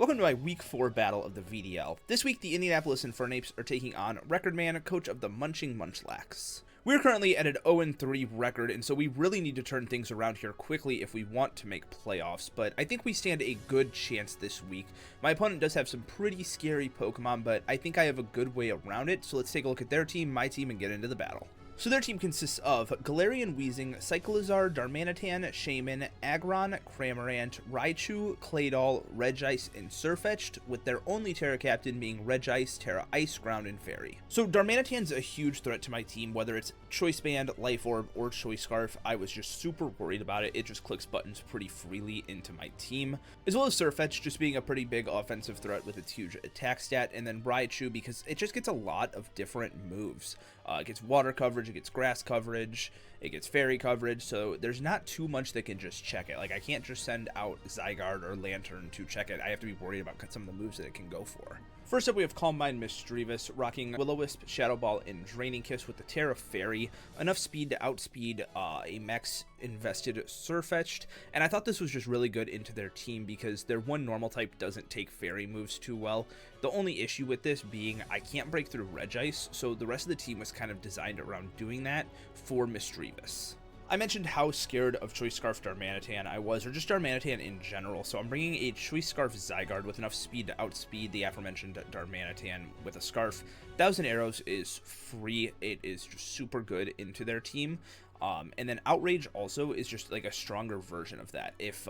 Welcome to my Week 4 battle of the VDL. This week, the Indianapolis Infernapes are taking on Recordman, coach of the Munching Munchlax. We're currently at an 0-3 record, and so we really need to turn things around here quickly if we want to make playoffs, but I think we stand a good chance this week. My opponent does have some pretty scary Pokemon, but I think I have a good way around it, so let's take a look at their team, my team, and get into the battle. So their team consists of Galarian Weezing, Cyclizar, Darmanitan, Shaman, Aggron, Cramorant, Raichu, Claydol, Regice, and Sirfetch'd, with their only Terra Captain being Regice, Terra Ice, Ground, and Fairy. So Darmanitan's a huge threat to my team, whether it's Choice Band, Life Orb, or Choice Scarf. I was just super worried about it. It just clicks buttons pretty freely into my team. As well as Sirfetch'd just being a pretty big offensive threat with its huge attack stat, and then Raichu because it just gets a lot of different moves. It gets water coverage, it gets grass coverage, it gets fairy coverage, so there's not too much that can just check it. Like, I can't just send out Zygarde or Lanturn to check it. I have to be worried about some of the moves that it can go for. First up, we have Calm Mind Misdreavus, rocking Will-O-Wisp, Shadow Ball, and Draining Kiss with the Terra Fairy. Enough speed to outspeed a max-invested Sirfetch'd, and I thought this was just really good into their team because their one normal type doesn't take fairy moves too well. The only issue with this being I can't break through Regice, so the rest of the team was kind of designed around doing that for Misdreavus. I mentioned how scared of Choice Scarf Darmanitan I was, or just Darmanitan in general, so I'm bringing a Choice Scarf Zygarde with enough speed to outspeed the aforementioned Darmanitan with a Scarf. 1,000 Arrows is free. It is just super good into their team. And then Outrage also is just like a stronger version of that. If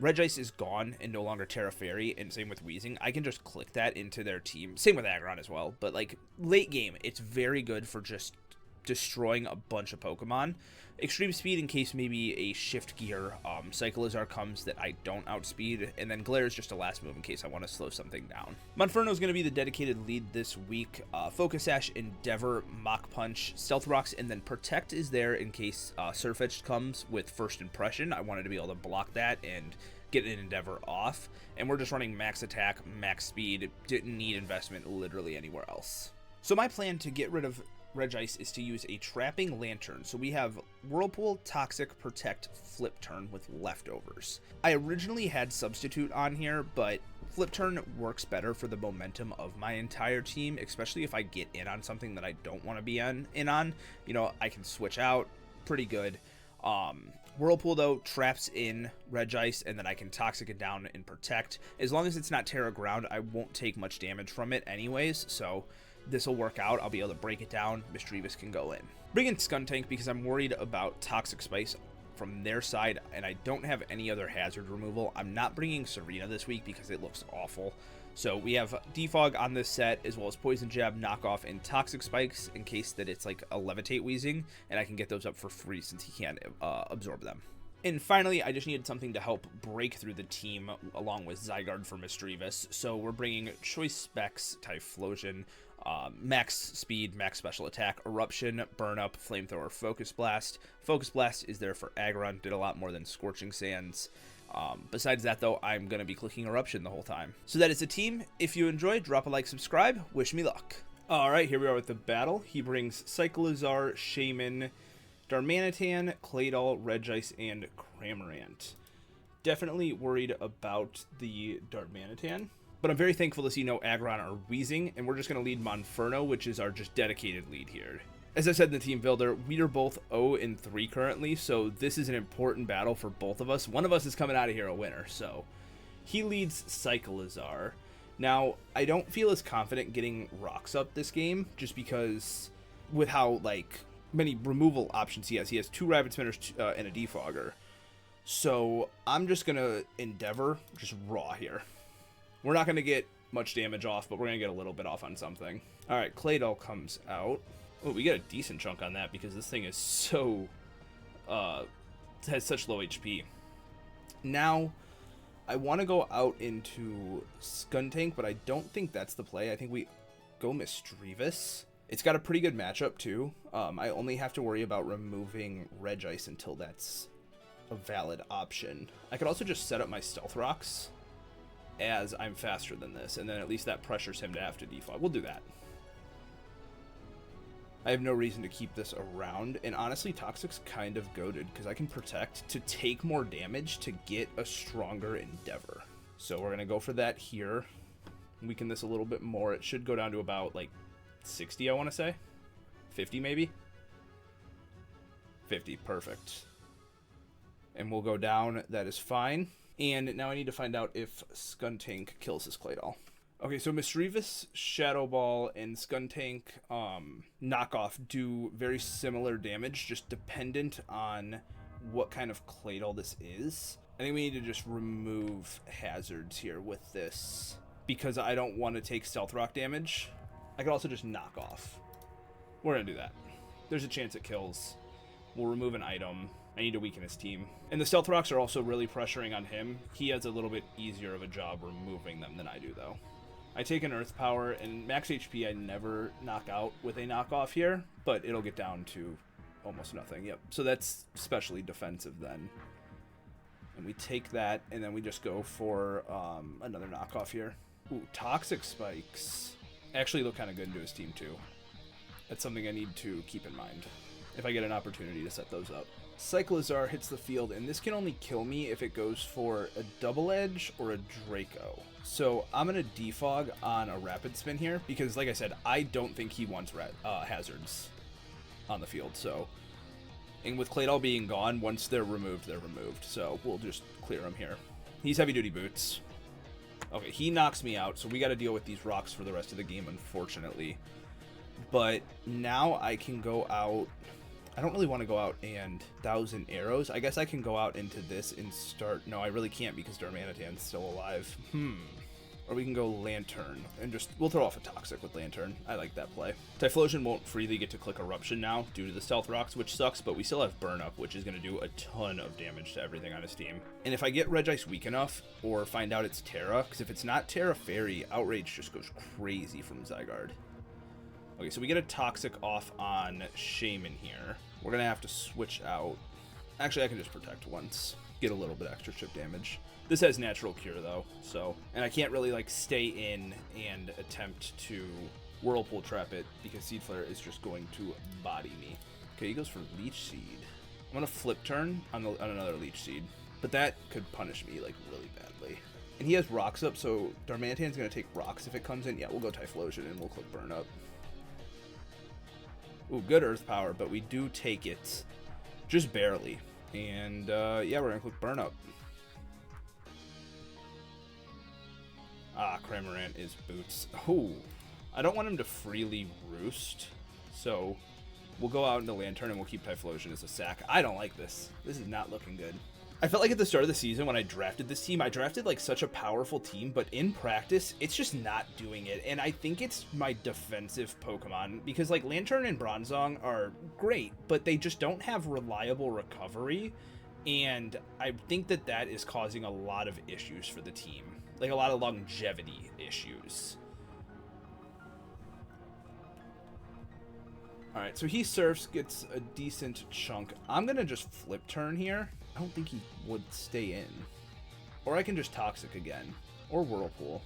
Regice is gone and no longer Terra Fairy, and same with Weezing, I can just click that into their team. Same with Aggron as well, but like late game, it's very good for just destroying a bunch of Pokemon. Extreme Speed in case maybe a Shift Gear Cyclizar comes that I don't outspeed, and then Glare is just a last move in case I want to slow something down. Monferno is going to be the dedicated lead this week. Focus Sash, Endeavor, Mach Punch, Stealth Rocks, and then Protect is there in case Sirfetch'd comes with First Impression. I wanted to be able to block that and get an Endeavor off, and we're just running max attack, max speed, didn't need investment literally anywhere else. So my plan to get rid of Regice is to use a Trapping Lanturn. So we have Whirlpool, Toxic, Protect, Flip Turn with leftovers. I originally had Substitute on here, but Flip Turn works better for the momentum of my entire team, especially if I get in on something that I don't want to be in on. You know, I can switch out pretty good. Whirlpool, though, traps in Regice, and then I can Toxic it down and Protect. As long as it's not Terra Ground, I won't take much damage from it anyways, so this will work out. I'll be able to break it down. Misdreavus can go in. Bring in Skuntank because I'm worried about Toxic Spice from their side, and I don't have any other hazard removal. I'm not bringing Serena this week because it looks awful. So we have Defog on this set, as well as Poison Jab, Knockoff, and Toxic Spikes in case that it's like a Levitate Weezing, and I can get those up for free since he can't absorb them. And finally, I just needed something to help break through the team along with Zygarde for Misdreavus. So we're bringing Choice Specs, Typhlosion, max speed, max special attack, Eruption, Burn Up, Flamethrower, Focus Blast. Focus Blast is there for Aggron, did a lot more than Scorching Sands. Besides that, though, I'm going to be clicking Eruption the whole time. So that is the team. If you enjoyed, drop a like, subscribe. Wish me luck. Alright, here we are with the battle. He brings Cyclizar, Shaman, Darmanitan, Claydol, Regice, and Cramorant. Definitely worried about the Darmanitan, but I'm very thankful to see no Aggron or Weezing, and we're just going to lead Monferno, which is our just dedicated lead here. As I said in the team builder, we are both 0-3 currently, so this is an important battle for both of us. One of us is coming out of here a winner, so he leads Cyclizar. Now, I don't feel as confident getting Rocks up this game, just because with how, like, many removal options he has. He has 2 Rabbit Spinners and a Defogger. So I'm just going to Endeavor, just raw here. We're not going to get much damage off, but we're going to get a little bit off on something. Alright, Claydol comes out. Oh, we get a decent chunk on that because this thing is so, has such low HP. Now, I want to go out into Skuntank, but I don't think that's the play. I think we go Misdreavus. It's got a pretty good matchup, too. I only have to worry about removing Regice until that's a valid option. I could also just set up my Stealth Rocks as I'm faster than this, and then at least that pressures him to have to defog. We'll do that. I have no reason to keep this around, and honestly, Toxic's kind of goated, because I can Protect to take more damage to get a stronger Endeavor. So we're going to go for that here. Weaken this a little bit more. It should go down to about, like, 60, I want to say. 50, maybe? 50, perfect. And we'll go down. That is fine. And now I need to find out if Skuntank kills this Claydol. Okay, so Mischievous, Shadow Ball, and Skuntank knockoff do very similar damage, just dependent on what kind of Claydol this is. I think we need to just remove hazards here with this, because I don't want to take Stealth Rock damage. I could also just knock off. We're going to do that. There's a chance it kills. We'll remove an item. I need to weaken his team. And the Stealth Rocks are also really pressuring on him. He has a little bit easier of a job removing them than I do, though. I take an Earth Power, and max HP I never knock out with a knockoff here, but it'll get down to almost nothing. Yep, so that's especially defensive then. And we take that, and then we just go for another knockoff here. Ooh, Toxic Spikes actually look kind of good into his team, too. That's something I need to keep in mind if I get an opportunity to set those up. Cyclizar hits the field, and this can only kill me if it goes for a Double Edge or a Draco. So I'm going to defog on a Rapid Spin here, because like I said, I don't think he wants hazards on the field. So, and with Claydol being gone, once they're removed, they're removed. So we'll just clear him here. He's Heavy Duty Boots. Okay, he knocks me out, so we got to deal with these rocks for the rest of the game, unfortunately. But now I can go out. I don't really want to go out and 1,000 arrows. I guess I can go out into this and start. No, I really can't because Darmanitan's still alive. Or we can go Lanturn and just, we'll throw off a Toxic with Lanturn. I like that play. Typhlosion won't freely get to click Eruption now due to the Stealth Rocks, which sucks, but we still have Burn Up, which is going to do a ton of damage to everything on his team. And if I get Regice weak enough or find out it's Terra, because if it's not Terra Fairy, Outrage just goes crazy from Zygarde. Okay, so we get a Toxic off on Shaman here. We're going to have to switch out. Actually, I can just Protect once. Get a little bit extra chip damage. This has Natural Cure, though, so... And I can't really, like, stay in and attempt to Whirlpool Trap it, because Seed Flare is just going to body me. Okay, he goes for Leech Seed. I'm going to Flip Turn on another Leech Seed. But that could punish me, like, really badly. And he has Rocks up, so Darmanitan's going to take Rocks if it comes in. Yeah, we'll go Typhlosion, and we'll click Burn Up. Ooh, good Earth Power, but we do take it just barely. And, yeah, we're going to click Burn Up. Ah, Cramorant is Boots. Ooh, I don't want him to freely Roost, so we'll go out into Lanturn and we'll keep Typhlosion as a sack. I don't like this. This is not looking good. I felt like at the start of the season when I drafted this team, I drafted like such a powerful team, but in practice, it's just not doing it. And I think it's my defensive Pokemon because like Lanturn and Bronzong are great, but they just don't have reliable recovery. And I think that that is causing a lot of issues for the team, like a lot of longevity issues. All right, so he surfs, gets a decent chunk. I'm going to just Flip Turn here. I don't think he would stay in. Or I can just Toxic again. Or Whirlpool.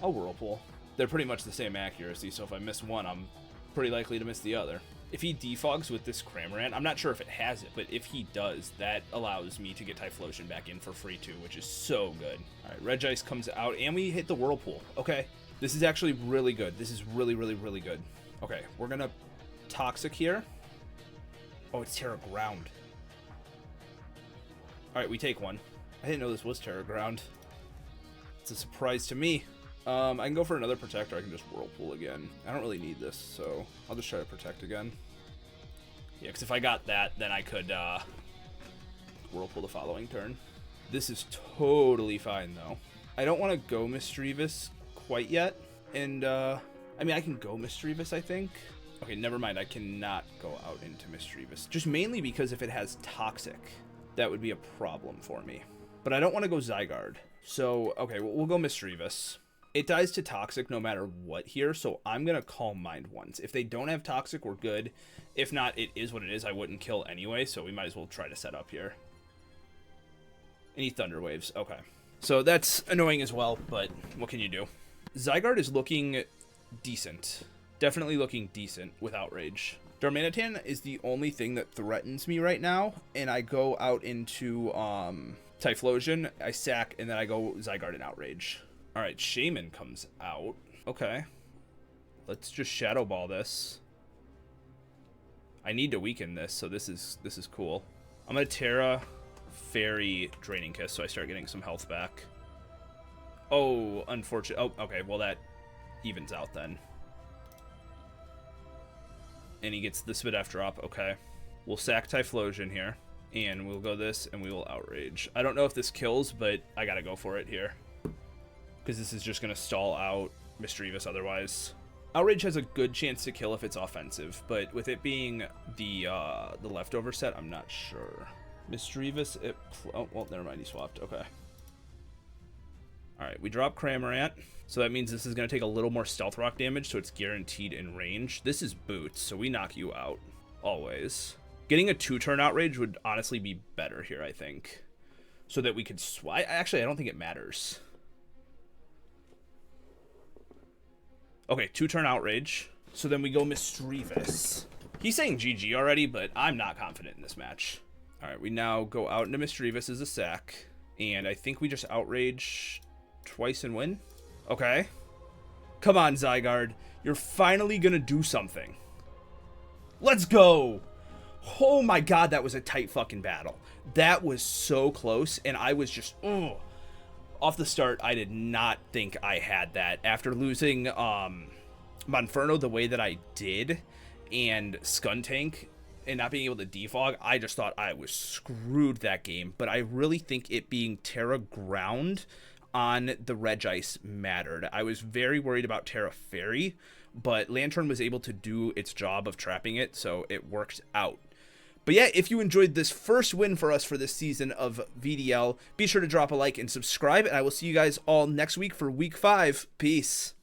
I'll Whirlpool. They're pretty much the same accuracy, so if I miss one, I'm pretty likely to miss the other. If he defogs with this Cramorant, I'm not sure if it has it, but if he does, that allows me to get Typhlosion back in for free too, which is so good. All right, Regice comes out, and we hit the Whirlpool. Okay, this is actually really good. This is really, really, really good. Okay, we're going to Toxic here. Oh, it's Terra Ground. All right, we take one. I didn't know this was Terra Ground. It's a surprise to me. I can go for another Protector. I can just Whirlpool again. I don't really need this, so I'll just try to Protect again. Yeah, because if I got that, then I could Whirlpool the following turn. This is totally fine, though. I don't want to go Mischievous quite yet. And, I mean, I can go Mischievous, I think. Okay, never mind. I cannot go out into Mischievous. Just mainly because if it has Toxic, that would be a problem for me. But I don't want to go Zygarde. So, okay, we'll go Mischievous. It dies to Toxic no matter what here, so I'm going to Calm Mind once. If they don't have Toxic, we're good. If not, it is what it is. I wouldn't kill anyway, so we might as well try to set up here. Any Thunder Waves. Okay. So that's annoying as well, but what can you do? Zygarde is looking decent. Definitely looking decent with Outrage. Darmanitan is the only thing that threatens me right now, and I go out into Typhlosion, I sack, and then I go Zygarde and Outrage. All right, Shaman comes out. Okay. Let's just Shadow Ball this. I need to weaken this, so this is cool. I'm going to Terra, Fairy, Draining Kiss, so I start getting some health back. Oh, unfortunate. Oh, okay, well that evens out then. And he gets the Spadef drop, okay. We'll sack Typhlosion here, and we'll go this, and we will Outrage. I don't know if this kills, but I gotta go for it here. Because this is just gonna stall out Misdreavus otherwise. Outrage has a good chance to kill if it's offensive, but with it being the leftover set, I'm not sure. Misdreavus, oh, well, never mind, he swapped, okay. Alright, we drop Cramorant, so that means this is going to take a little more Stealth Rock damage, so it's guaranteed in range. This is Boots, so we knock you out, always. Getting a 2-turn Outrage would honestly be better here, I think. So that we could actually, I don't think it matters. Okay, 2-turn Outrage. So then we go Misdreavus. He's saying GG already, but I'm not confident in this match. Alright, we now go out into Misdreavus as a sack. And I think we just Outrage twice and win. Okay. Come on, Zygarde. You're finally gonna do something. Let's go! Oh my god, that was a tight fucking battle. That was so close, and I was just, ugh. Off the start, I did not think I had that. After losing Monferno the way that I did, and Skuntank, and not being able to defog, I just thought I was screwed that game. But I really think it being Terra Ground on the Regice mattered. I was very worried about Terra Fairy, but Lanturn was able to do its job of trapping it, so it worked out. But yeah, if you enjoyed this first win for us for this season of VDL, be sure to drop a like and subscribe, and I will see you guys all next week for Week 5. Peace.